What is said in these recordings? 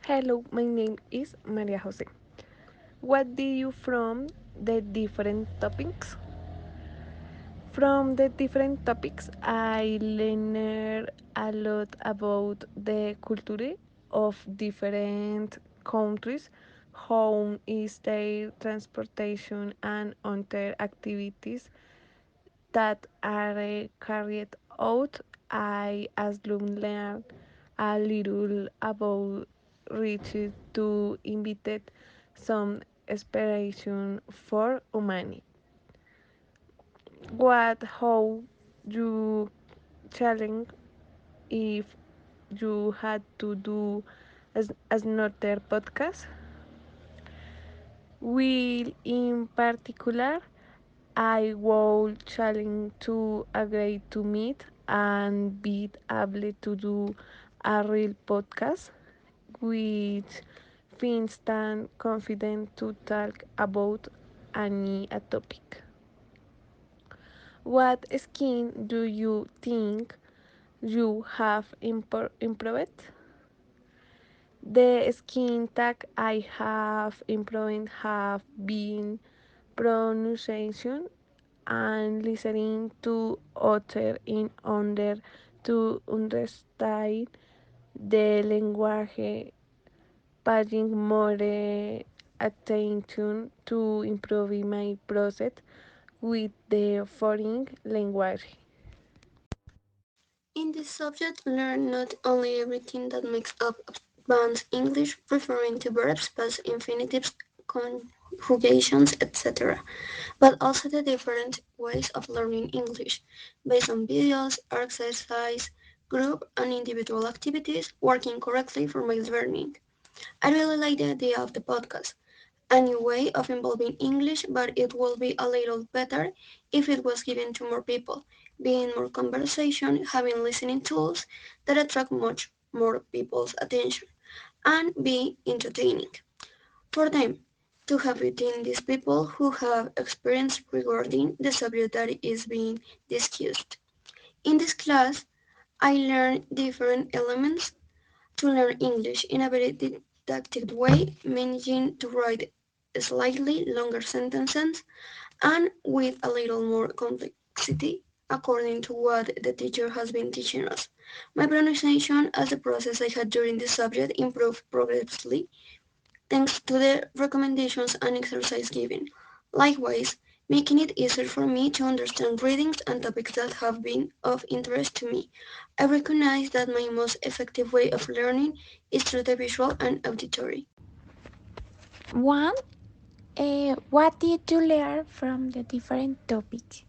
Hello, my name is Maria Jose. What do you from the different topics? From the different topics, I learned a lot about the culture of different countries, how is their transportation and other activities that are carried out. I as learn a little about reaching to invite some inspiration for humanity. What how you challenge if you had to do as another podcast? Will in particular I will challenge to agree to meet and be able to do a real podcast which feels tan confident to talk about any a topic. What skin do you think you have improved? The skin tag I have improved have been pronunciation and listening to other in order to understand the language, paying more attention to improving my process with the foreign language. In this subject, learn not only everything that makes up advanced English, referring to verbs, past infinitives, conjugations, etc., but also the different ways of learning English, based on videos, exercise, group, and individual activities, working correctly for my learning. I really like the idea of the podcast, a new way of involving English, but it will be a little better if it was given to more people, being more conversation, having listening tools that attract much more people's attention, and be entertaining for them to have within these people who have experience regarding the subject that is being discussed. In this class, I learned different elements to learn English in a very didactic way, managing to write slightly longer sentences and with a little more complexity according to what the teacher has been teaching us. My pronunciation as the process I had during this subject improved progressively thanks to the recommendations and exercise given. Likewise, making it easier for me to understand readings and topics that have been of interest to me. I recognize that my most effective way of learning is through the visual and auditory. One, what did you learn from the different topics?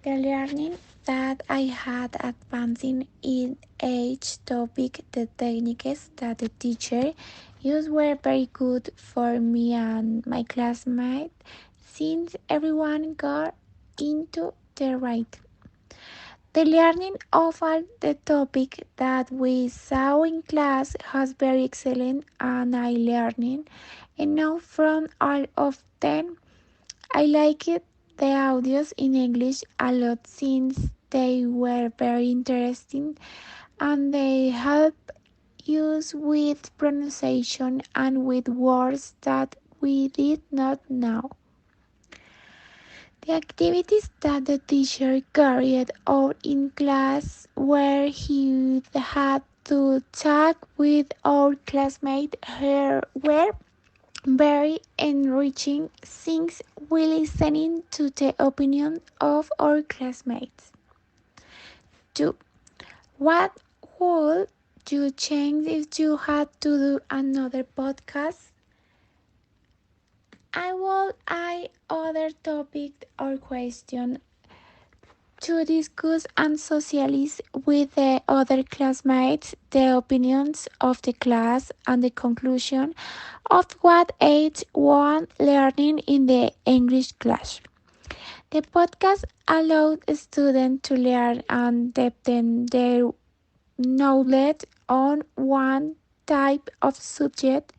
The learning that I had advancing in each topic, the techniques that the teacher used were very good for me and my classmates since everyone got into the right. The learning of all the topic that we saw in class was very excellent and I learning enough from all of them. I liked the audios in English a lot since they were very interesting and they help us with pronunciation and with words that we did not know. The activities that the teacher carried out in class where he had to talk with our classmates were very enriching since we listening to the opinion of our classmates. 2. What would you change if you had to do another podcast? I will add other topic or question to discuss and socialize with the other classmates the opinions of the class and the conclusion of what age one learning in the English class. The podcast allowed students to learn and deepen their knowledge on one type of subject.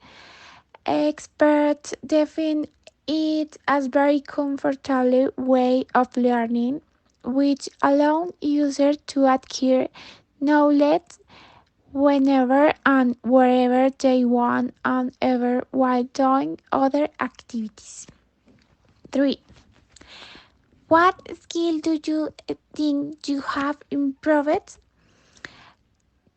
Experts define it as very comfortable way of learning, which allows users to acquire knowledge whenever and wherever they want and ever while doing other activities. 3. What skill do you think you have improved?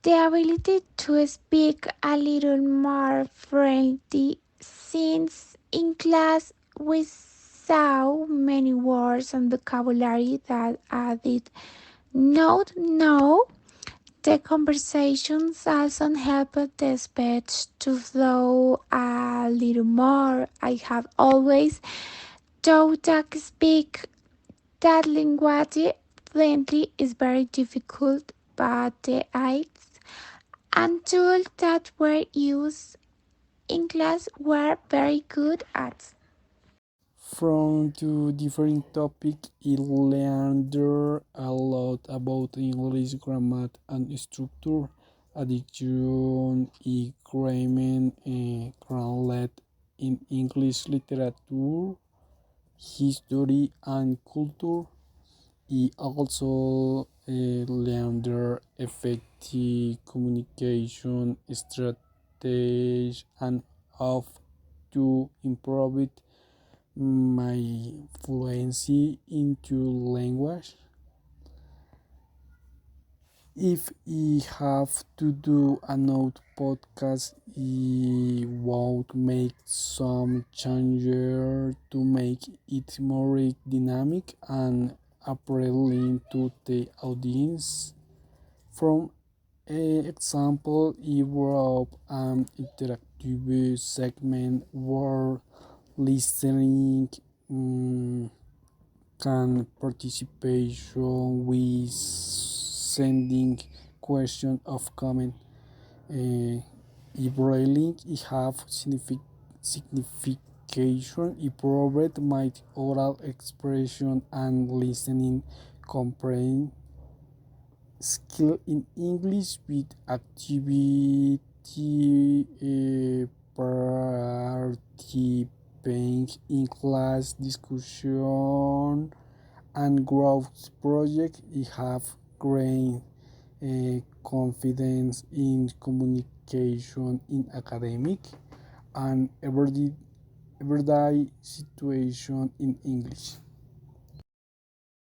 The ability to speak a little more friendly since in class we saw many words and vocabulary that I did not know. The conversations also helped the speech to flow a little more. I have always thought that speak that language fluently is very difficult, but the aids and tools that were used in class were very good at. From two different topics, I learned a lot about English grammar and structure, addiction, agreement, granted in English literature, history, and culture. I also learned effective communication strategies and how to improve my fluency into language. If I have to do another podcast, I would make some changes to make it more dynamic and appealing to the audience. For example, I wrote an interactive segment where listening mm, can participation with sending question of comment. If writing it have signification, it provide my oral expression and listening comprehension skill in English with activity participating in class discussion and growth project. I have great confidence in communication in academic and everyday situation in English.